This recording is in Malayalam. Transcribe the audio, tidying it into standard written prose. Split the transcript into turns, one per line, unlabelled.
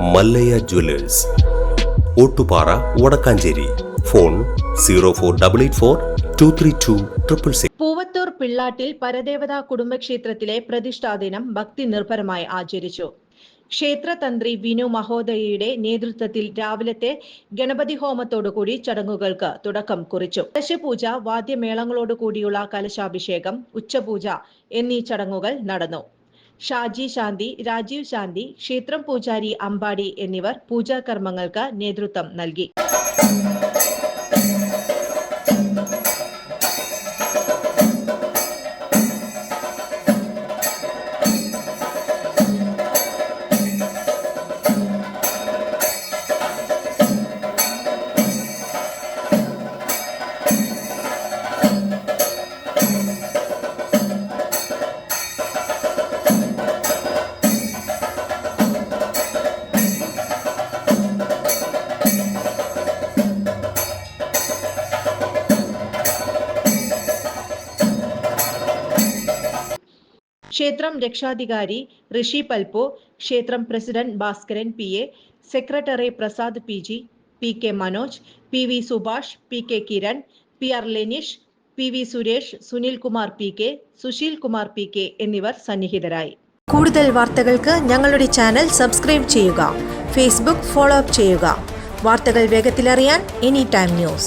മല്ലയ്യ ജ്വല്ലേഴ്സ്, ഓട്ടുപാറ, വടക്കാഞ്ചേരി. ഫോൺ 04884232666.
പൂവത്തൂർ പിള്ളാട്ടിൽ പരദേവതാ കുടുംബക്ഷേത്രത്തിലെ പ്രതിഷ്ഠാദിനം ഭക്തി നിർഭരമായി ആചരിച്ചു. ക്ഷേത്രതന്ത്രി വിനു മഹോദയയുടെ നേതൃത്വത്തിൽ രാവിലത്തെ ഗണപതി ഹോമത്തോടുകൂടി ചടങ്ങുകൾക്ക് തുടക്കം കുറിച്ചു. കലശപൂജ, വാദ്യമേളങ്ങളോടുകൂടിയുള്ള കലശാഭിഷേകം, ഉച്ചപൂജ എന്നീ ചടങ്ങുകൾ നടന്നു. ഷാജി ശാന്തി, രാജീവ് ശാന്തി, ക്ഷേത്രം പൂജാരി അമ്പാടി എന്നിവർ പൂജാകർമ്മങ്ങൾക്ക് നേതൃത്വം നൽകി. ക്ഷേത്രം രക്ഷാധികാരി ഋഷി പൽപോ, ക്ഷേത്രം president Bhaskaran PA, secretary Prasad PG, PK Manoj, PV Subhash, PK Kiran, PR Lenish, PV Suresh, Sunil Kumar PK, Sushil Kumar PK എന്നിവർ സന്നിഹിതരായി. കൂടുതൽ വാർത്തകൾക്ക് ഞങ്ങളുടെ ചാനൽ സബ്സ്ക്രൈബ് ചെയ്യുക. ഫേസ്ബുക്ക് ഫോളോ അപ്പ് ചെയ്യുക. വാർത്തകൾ വേഗത്തിലറിയാൻ Anytime News.